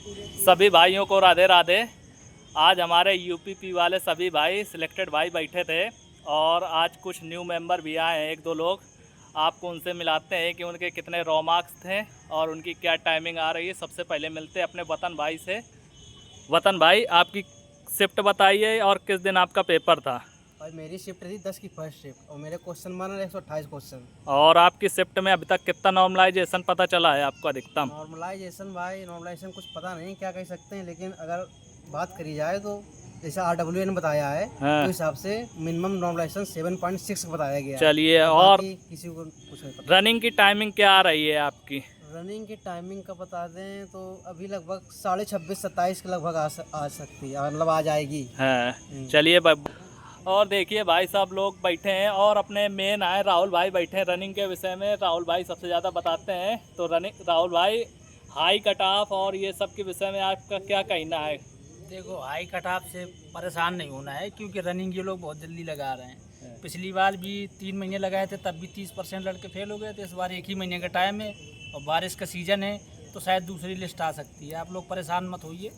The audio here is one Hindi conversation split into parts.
सभी भाइयों को राधे राधे। आज हमारे यूपीपी वाले सभी भाई सिलेक्टेड भाई बैठे थे और आज कुछ न्यू मेंबर भी आए हैं, एक दो लोग। आपको उनसे मिलाते हैं कि उनके कितने रॉ मार्क्स थे और उनकी क्या टाइमिंग आ रही है। सबसे पहले मिलते हैं अपने वतन भाई से। वतन भाई, आपकी शिफ्ट बताइए और किस दिन आपका पेपर था। भाई मेरी शिफ्ट थी 10 की फर्स्ट शिफ्ट और मेरे क्वेश्चन बना 128 क्वेश्चन। और आपकी शिफ्ट में अभी तक कितना नॉर्मलाइजेशन पता चला है आपको अधिकतम? नॉर्मलाइजेशन भाई नॉर्मलाइजेशन कुछ पता नहीं क्या कह सकते हैं, लेकिन अगर बात करी जाए तो जैसे RWA ने बताया है तो हिसाब से मिनिमम नॉर्मलाइजेशन 7.6 बताया गया है। चलिए, और किसी को कुछ नहीं पता। रनिंग की टाइमिंग क्या आ रही है आपकी? रनिंग की टाइमिंग का बता दें तो अभी लगभग 26:30-27 के लगभग आ सकती है, मतलब आ जाएगी। हाँ, चलिए और देखिए भाई साहब लोग बैठे हैं और अपने मेन आए राहुल भाई बैठे हैं। रनिंग के विषय में राहुल भाई सबसे ज़्यादा बताते हैं। तो राहुल भाई, हाई कट ऑफ और ये सब के विषय में आपका क्या कहना है? देखो, हाई कट ऑफ से परेशान नहीं होना है क्योंकि रनिंग ये लोग बहुत जल्दी लगा रहे हैं। पिछली बार भी 3 महीने लगाए थे, तब भी 30% लड़के फेल हो गए थे। इस बार 1 ही महीने का टाइम है और बारिश का सीज़न है तो शायद दूसरी लिस्ट आ सकती है। आप लोग परेशान मत होइए।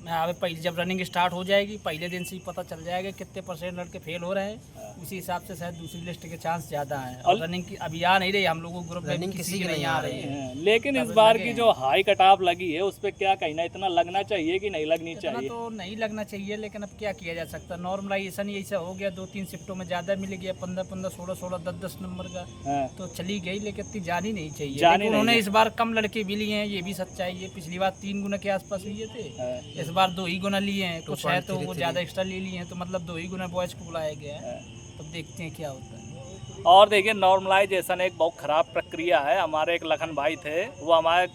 मैं अभी पहले जब रनिंग स्टार्ट हो जाएगी पहले दिन से ही पता चल जाएगा कितने % लड़के फेल हो रहे हैं। उसी हिसाब से शायद दूसरी लिस्ट के चांस ज़्यादा हैं। और रनिंग की अभी आ नहीं रही, हम लोगों को ग्रुप में किसी की नहीं आ रही है। लेकिन इस बार की जो हाई कट ऑफ लगी है उस पर क्या कहना, इतना लगना चाहिए कि नहीं लगनी चाहिए? तो नहीं लगना चाहिए, लेकिन अब क्या किया जा सकता है। नॉर्मलाइजेशन ही ऐसा हो गया, 2-3 शिफ्टों में ज़्यादा मिल गया, 15-15, 16-16, 10-10 नंबर का तो चली गई, लेकिन इतनी जानी नहीं चाहिए। उन्होंने इस बार कम लड़के भी लिए हैं, ये भी सच्चाई है। पिछली बार 3 गुना के आसपास लिए थे, इस बार 2 ही गुना लिए हैं। कुछ है तो वो ज़्यादा एक्स्ट्रा ले लिए हैं, तो मतलब 2 ही गुना बॉयज़ को बुलाया गया है। तब देखते हैं क्या होता है। और देखिए, नॉर्मलाइजेशन एक बहुत ख़राब प्रक्रिया है। हमारे एक लखन भाई थे, वो हमारे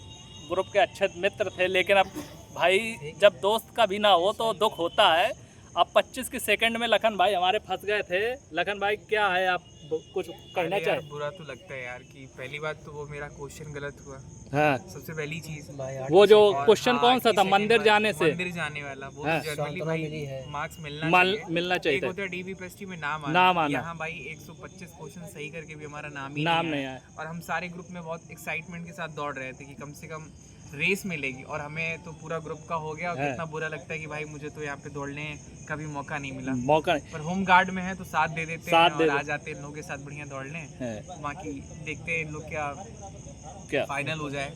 ग्रुप के अच्छे मित्र थे, लेकिन अब भाई जब दोस्त का भी ना हो तो दुख होता है। अब 25 की सेकंड में लखन भाई हमारे फंस गए थे। लखन भाई, क्या है, आप कुछ कहना चाहे? बुरा तो लगता है यार कि पहली बात तो वो मेरा क्वेश्चन गलत हुआ। हाँ, सबसे पहली चीज वो जो क्वेश्चन कौन सा था, मंदिर जाने वाला वो जनरली भाई मार्क्स मिलना चाहिए। एक होता है DB+T में नाम आना। यहाँ भाई 125 क्वेश्चन सही करके भी हमारा नाम ही नहीं आया। और हम सारे ग्रुप में बहुत एक्साइटमेंट के साथ दौड़ रहे थे कि कम से कम रेस मिलेगी, और हमें तो पूरा ग्रुप का हो गया। और कितना बुरा लगता है कि भाई मुझे तो यहाँ पे दौड़ने का भी मौका नहीं मिला। पर होम गार्ड में है तो साथ दे देते हैं और आ जाते हैं इन लोगों के साथ बढ़िया दौड़ने। बाकी देखते हैं इन लोग क्या फाइनल हो जाए।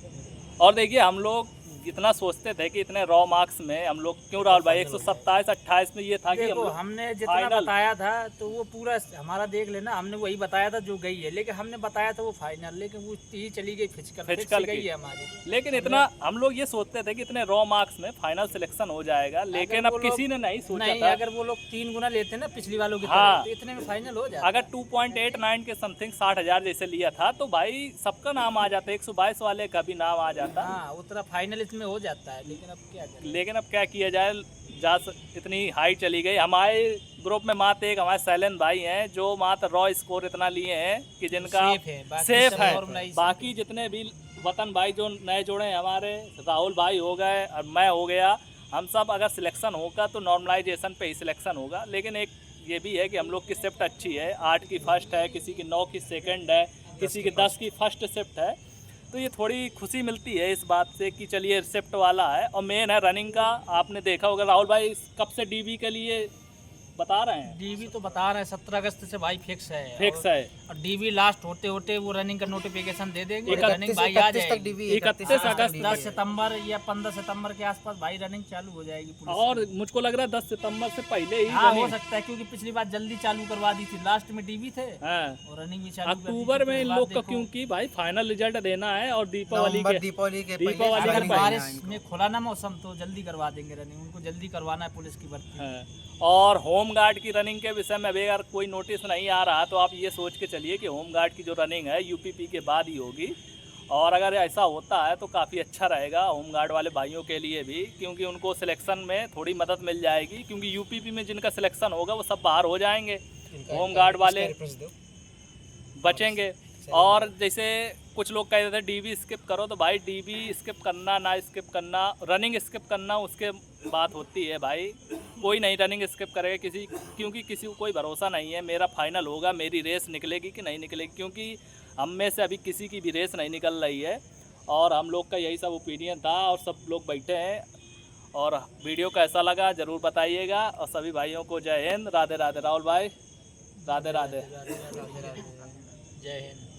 और देखिए, हम लोग इतना सोचते थे कि इतने रॉ मार्क्स में हम लोग क्यों, राहुल भाई 127-28 में ये था कि हमने जितना बताया था तो वो पूरा हमारा देख लेना, हमने वही बताया था जो गई है। लेकिन हमने बताया था वो फाइनल, लेकिन वो ही चली गई फिजिकल गई है हमारी। लेकिन इतना हम लोग ये सोचते थे कि इतने रॉ मार्क्स में फाइनल सिलेक्शन हो जाएगा, लेकिन अब किसी ने नहीं सोचा था। अगर वो लोग 3 गुना लेते ना पिछली वालों की तरह, तो इतने में फाइनल हो जाता। अगर 2.89 के समथिंग 60,000 जैसे लिया था तो भाई सबका नाम आ जाता, 122 वाले का भी नाम आ जाता। उतना फाइनल में हो जाता है। लेकिन अब क्या किया जाए, इतनी हाई चली गई। हमारे ग्रुप में मात्र एक हमारे सैलन भाई हैं जो मात्र रॉ स्कोर इतना लिए हैं कि जिनका सेफ है। बाकी जितने भी वतन भाई जो नए जोड़े हैं, हमारे राहुल भाई हो गए और मैं हो गया, हम सब अगर सिलेक्शन होगा तो नॉर्मलाइजेशन पे ही सिलेक्शन होगा। लेकिन एक ये भी है कि हम लोग की शिफ्ट अच्छी है, 8 की फर्स्ट है, किसी की 9 की सेकंड है, किसी की 10 की फर्स्ट शिफ्ट है। तो ये थोड़ी खुशी मिलती है इस बात से कि चलिए शिफ्ट वाला है। और मेन है रनिंग का। आपने देखा होगा राहुल भाई कब से DB के लिए बता रहे हैं? DB तो बता रहे हैं 17 अगस्त से भाई फिक्स है। और DB लास्ट होते होते वो रनिंग का नोटिफिकेशन दे देंगे। रनिंग भाई आ जाएगी 31 अगस्त, 10 सितंबर या 15 सितंबर के आसपास भाई रनिंग चालू हो जाएगी। और मुझको लग रहा है 10 सितंबर से पहले ही हो सकता है, क्योंकि पिछली बार जल्दी चालू करवा दी थी। लास्ट में DB थे और रनिंग भी चालू अक्टूबर में इन लोग का, क्योंकि भाई फाइनल रिजल्ट देना है और दीपावली के बारिश में खुला ना मौसम तो जल्दी करवा देंगे रनिंग। उनको जल्दी करवाना है पुलिस की भर्ती। और होम गार्ड की रनिंग के विषय में अभी अगर कोई नोटिस नहीं आ रहा तो आप ये सोच के चलिए कि होम गार्ड की जो रनिंग है UPP के बाद ही होगी। और अगर ऐसा होता है तो काफ़ी अच्छा रहेगा होम गार्ड वाले भाइयों के लिए भी, क्योंकि उनको सिलेक्शन में थोड़ी मदद मिल जाएगी। क्योंकि UPP में जिनका सिलेक्शन होगा वो सब बाहर हो जाएंगे, होम गार्ड वाले बचेंगे। और जैसे कुछ लोग कहते थे DB स्किप करो, तो भाई DB स्किप करना ना स्किप करना, रनिंग स्किप करना उसके बात होती है भाई। कोई नहीं रनिंग स्किप करेगा क्योंकि किसी को कोई भरोसा नहीं है मेरा फाइनल होगा, मेरी रेस निकलेगी कि नहीं निकलेगी। क्योंकि हम में से अभी किसी की भी रेस नहीं निकल रही है और हम लोग का यही सब ओपिनियन था और सब लोग बैठे हैं। और वीडियो कैसा लगा ज़रूर बताइएगा। और सभी भाइयों को जय हिंद, राधे राधे। राहुल भाई राधे राधे। जय हिंद।